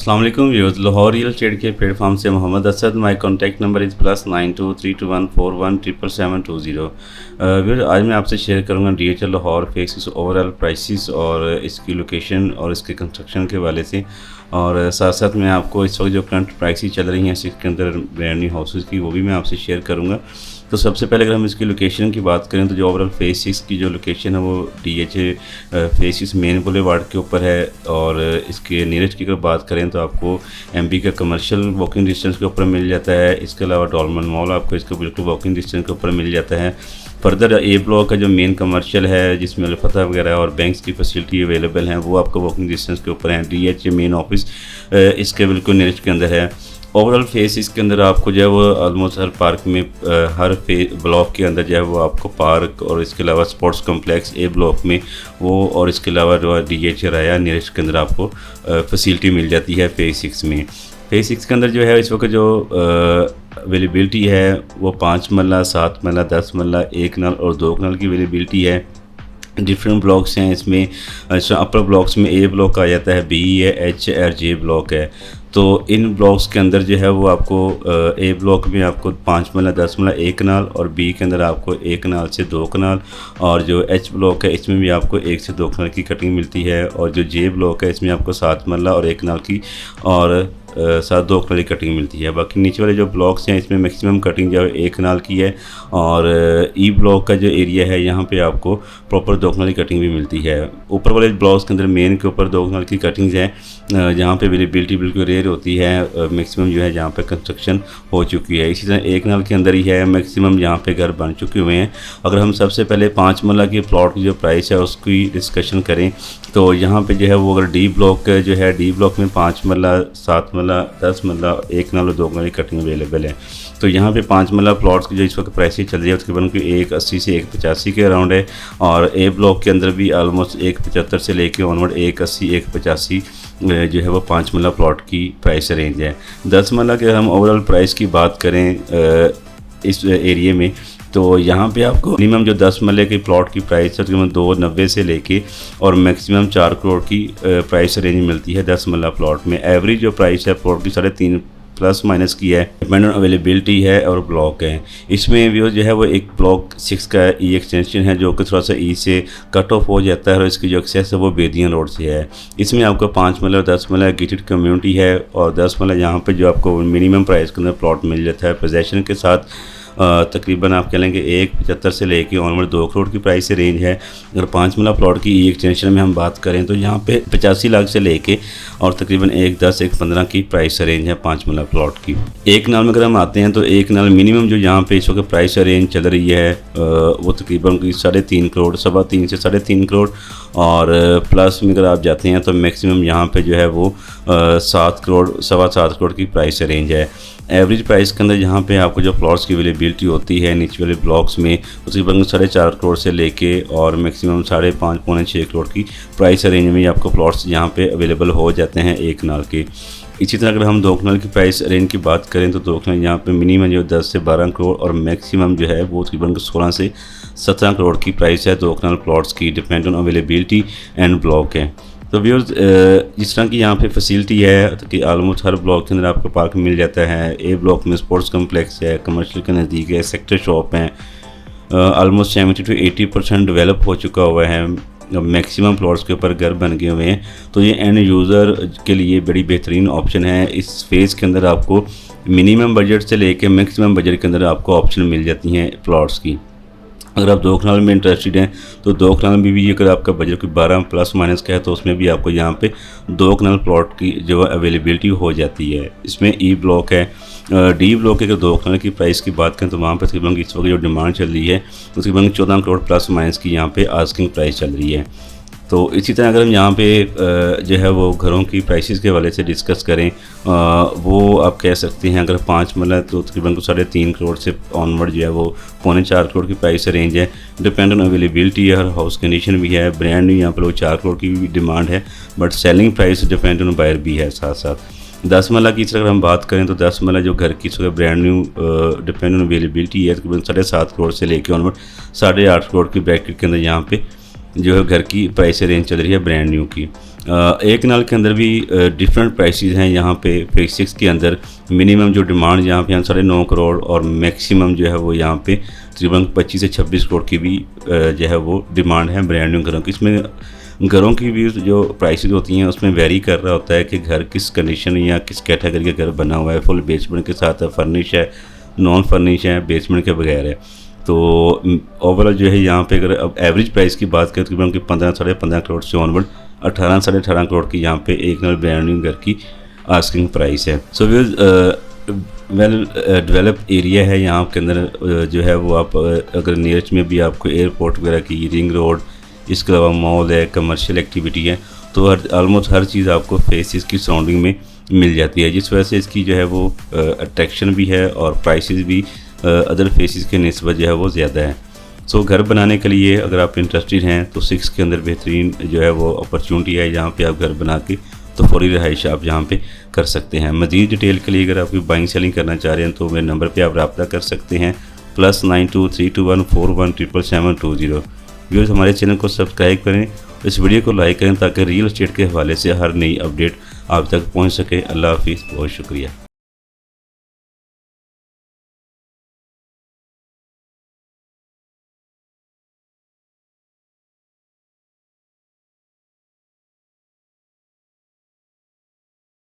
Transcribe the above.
अस्सलाम वालेकुम viewers, Lahore real estate के प्लेटफॉर्म से Mohammad Asad. My contact number is +9232141720। Viewers, आज मैं आपसे शेयर करूंगा DHL लाहौर फेस के ओवरऑल प्राइसेस और इसकी लोकेशन और इसके कंस्ट्रक्शन के हवाले से, और साथ साथ मैं आपको इस वक्त जो करंट प्राइसेस चल रही हैं इसके अंदर ब्रांड न्यू हाउसेस की, वो भी मैं आपसे शेयर करूँगा। तो सबसे पहले अगर हम इसकी लोकेशन की बात करें तो जो ओवरऑल फेस 6 की जो लोकेशन है वो DHA फेस 6 मेन बुलेवार्ड के ऊपर है, और इसके नियरेस्ट की अगर बात करें तो आपको MP का कमर्शियल वॉकिंग डिस्टेंस के ऊपर मिल जाता है। इसके अलावा डॉलमन मॉल आपको इसके बिल्कुल वॉकिंग डिस्टेंस के ऊपर मिल जाता है। फर्दर A ब्लॉक का जो मेन कमर्शियल है जिसमें अलफता वगैरह और बैंक्स की फैसिलिटी अवेलेबल हैं, वो आपको वॉकिंग डिस्टेंस के ऊपर है। DHA मेन ऑफिस इसके बिल्कुल नियरेस्ट के अंदर है। ओवरऑल फेस इसके अंदर आपको जो है वो ऑलमोस्ट हर पार्क में हर ब्लॉक के अंदर जो है वो आपको पार्क, और इसके अलावा स्पोर्ट्स कॉम्प्लेक्स A ब्लॉक में वो, और इसके अलावा जो DHA राया नियरेस्ट के अंदर आपको फैसिलिटी मिल जाती है फेस 6 में। फेस 6 के अंदर जो है इस वक्त जो अवेलेबिलिटी है वो 5 मरला, 7 मरला, 10 मरला, 1 नल और 2 नल की अवेलेबिलिटी है। डिफरेंट ब्लॉक्स हैं इसमें। अच्छा, अपर ब्लॉक्स में A ब्लॉक आ जाता है, B है, H और J ब्लॉक है। तो इन ब्लॉक्स के अंदर जो है वो आपको A ब्लॉक में आपको 5 मरला, 10 मरला, 1 कनाल, और B के अंदर आपको 1 कनाल से 2 कनाल, और जो H ब्लॉक है इसमें भी आपको 1 से 2 कनाल की कटिंग मिलती है, और जो J ब्लॉक है इसमें आपको 7 मरला और 1 कनाल की और 2 कनाल की कटिंग मिलती है। बाकी नीचे वाले जो ब्लॉक्स हैं इसमें मैक्सिमम कटिंग जो है 1 कनाल की है, और E ब्लॉक का जो एरिया है यहाँ पे आपको प्रॉपर 2 कनाल की कटिंग भी मिलती है। ऊपर वाले ब्लॉक्स के अंदर मेन के ऊपर 2 कनाल की कटिंग्स हैं जहाँ पे अवेलेबिलिटी बिल्कुल रेयर होती है। मैक्सिमम जो है जहाँ पे कंस्ट्रक्शन हो चुकी है। इसी तरह 1 कनाल के अंदर ही है मैक्सिमम जहाँ पे घर बन चुके हुए हैं। अगर हम सबसे पहले 5 मरला की प्लॉट की जो प्राइस है उसकी डिस्कशन करें तो यहाँ पे जो है वो अगर D ब्लॉक जो है, D ब्लॉक में 5 मरला, 7 मरला, 10 मरला, 1 कनाल और 2 कनाल की कटिंग अवेलेबल है। तो यहाँ पे 5 मरला प्लॉट्स की जो इस वक्त प्राइसेस चल रही है उसके तकरीबन 180 से 185 के अराउंड है, और A ब्लॉक के अंदर भी ऑलमोस्ट 175 से लेके ऑनवर्ड 180 185 जो है वो 5 मरला प्लॉट की प्राइस रेंज है। 10 मरला के हम ओवरऑल प्राइस की बात करें इस एरिया में तो यहाँ पे आपको मिनिमम जो 10 मरले की प्लॉट की प्राइस है तकरीबन 290 से लेके और मैक्सिमम 4 करोड़ की प्राइस रेंज मिलती है 10 मरला प्लॉट में। एवरेज जो प्राइस है प्लॉट की 3.5 प्लस माइनस की है, डिपेंड ऑन अवेलेबिलिटी है और ब्लॉक है। इसमें भी जो है वो एक ब्लॉक 6 का E एक्सटेंशन है जो कि थोड़ा सा E से कट ऑफ हो जाता है, और इसकी जो एक्सेस है वो बेदियान रोड से है। इसमें आपको 5 मरला और 10 मरला गेटेड कम्युनिटी है, और 10 मरला यहाँ पे जो आपको मिनिमम प्राइस के अंदर प्लॉट मिल जाता है पोजेसन के साथ। तकरीबन आप कह लेंगे 175 से लेके ऑनवर्ड 2 करोड़ की प्राइस रेंज है। अगर 5 मरला प्लॉट की E एक्सटेंशन में हम बात करें तो यहाँ पे 85 लाख से लेके और तकरीबन 110 115 की प्राइस रेंज है 5 मरला प्लॉट की। 1 नाल में अगर हम आते हैं तो 1 नाल मिनिमम जो यहाँ पे इस वक्त प्राइस रेंज चल रही है वो तकरीबन 3.5 करोड़, 3.25 से 3.5 करोड़, और प्लस में अगर आप जाते हैं तो मैक्सिमम यहाँ पे जो है वो 7 करोड़ 7.25 करोड़ की प्राइस रेंज है। एवरेज प्राइस के अंदर यहाँ पे आपको जो प्लॉट्स की अवेलेबिलिटी होती है नीचे वाले ब्लॉक्स में उसकी तकरीबन 4.5 करोड़ से लेके और मैक्सिमम 5.5 पौने 6 करोड़ की प्राइस रेंज में आपको प्लॉट्स यहाँ पे अवेलेबल हो जाते हैं 1 कनाल के। इसी तरह अगर हम 2 कनाल की प्राइस रेंज की बात करें तो 2 कनाल यहाँ पे मिनिमम जो 10 से 12 करोड़ और मैक्सिमम जो है वो तकरीबन 16 से 17 करोड़ की प्राइस है 2 कनाल प्लॉट्स की, depend on availability and block है। तो व्यूअर्स, जिस तरह की यहाँ पे फैसिलिटी है कि ऑलमोस्ट हर ब्लॉक के अंदर आपको पार्क मिल जाता है। A ब्लॉक में स्पोर्ट्स कम्प्लेक्स है, कमर्शियल के नज़दीक है, सेक्टर शॉप हैं, ऑलमोस्ट 70 to 80% डेवलप हो चुका हुआ है। मैक्सिमम प्लॉट्स के ऊपर घर बन गए हुए हैं, तो ये एंड यूज़र के लिए बड़ी बेहतरीन ऑप्शन है। इस फेज़ के अंदर आपको मिनिमम बजट से लेके मैक्सिमम बजट के अंदर आपको ऑप्शन मिल जाती हैं प्लॉट्स की। अगर आप 2 कनाल में इंटरेस्टेड हैं तो 2 कनाल में भी अगर आपका बजट कोई 12 प्लस माइनस का है तो उसमें भी आपको यहाँ पे 2 कनाल प्लॉट की जो अवेलेबिलिटी हो जाती है। इसमें E ब्लॉक है। D ब्लॉक के अगर 2 कनाल की प्राइस की बात करें तो वहाँ पर तकरीबन इस वक्त जो डिमांड चल रही है उसके तकरीबन 14 करोड़ प्लस माइनस की यहाँ पे आस्किंग प्राइस चल रही है। तो इसी तरह अगर हम यहाँ पे जो है वो घरों की प्राइसेस के हवाले से डिस्कस करें वो आप कह सकते हैं अगर 5 मरला तो तकरीबन 3.5 करोड़ से ऑनवर्ड जो है वो पौने 4 करोड़ की प्राइस रेंज है। डिपेंड ऑन अवेलेबिलिटी है, हर हाउस कंडीशन भी है। ब्रांड न्यू यहाँ पर 4 करोड़ की भी डिमांड है, but selling price depend on buyer भी है साथ साथ। 10 मरला की अगर हम बात करें तो 10 मरला जो घर की brand new depend on availability है तकरीबन 7.5 करोड़ से लेके ऑनवर्ड 8.5 करोड़ की ब्रैकेट के अंदर यहाँ पे जो है घर की प्राइस रेंज चल रही है ब्रांड न्यू की। एक नाल के अंदर भी डिफरेंट प्राइसेस हैं। यहाँ पे फेज 6 के अंदर मिनिमम जो डिमांड यहाँ पे 9.5 करोड़ और मैक्सिमम जो है वो यहाँ पे तकरीबन 25 से 26 करोड़ की भी जो है वो डिमांड है ब्रांड न्यू घरों की। इसमें घरों की भी जो प्राइसेस होती हैं उसमें वेरी कर रहा होता है कि घर किस कंडीशन या किस कैटेगरी का घर बना हुआ है, फुल बेसमेंट के साथ है, फर्निश है, नॉन फर्निश है, बेसमेंट के बगैर है। तो ओवरऑल जो है यहाँ पे अगर अब एवरेज प्राइस की बात करें तकरीबन की 15-15.5 करोड़ से ऑनवर्ड 18-18.5 करोड़ की यहाँ पे एक नल ब्रांड न्यू घर की आस्किंग प्राइस है। सो वेल डेवलप एरिया है यहाँ के अंदर जो है वो आप अगर नियरेस्ट में भी आपको एयरपोर्ट वगैरह की, रिंग रोड, इसके अलावा मॉल है, कमर्शियल एक्टिविटी है, तो ऑलमोस्ट हर चीज़ आपको फेसिस की सराउंडिंग में मिल जाती है, जिस वजह से इसकी जो है वो अट्रैक्शन भी है और प्राइसेस भी अदर फेसिस के निस्बत जो है वो ज़्यादा है। सो घर बनाने के लिए अगर आप इंटरेस्टेड हैं तो 6 के अंदर बेहतरीन जो है वो अपॉर्चुनिटी है, जहाँ पे आप घर बना के तो फौरी रहाइश आप यहाँ पे कर सकते हैं। मज़ीद डिटेल के लिए अगर आप कोई बाइंग सेलिंग करना चाह रहे हैं तो मेरे नंबर पे आप रब्ता कर सकते हैं +923214177720। व्यूअर्स हमारे चैनल को सब्सक्राइब करें, इस वीडियो को लाइक करें ताकि रियल एस्टेट के हवाले से हर नई अपडेट आप तक पहुँच सके। अल्लाह हाफिज़, बहुत शुक्रिया।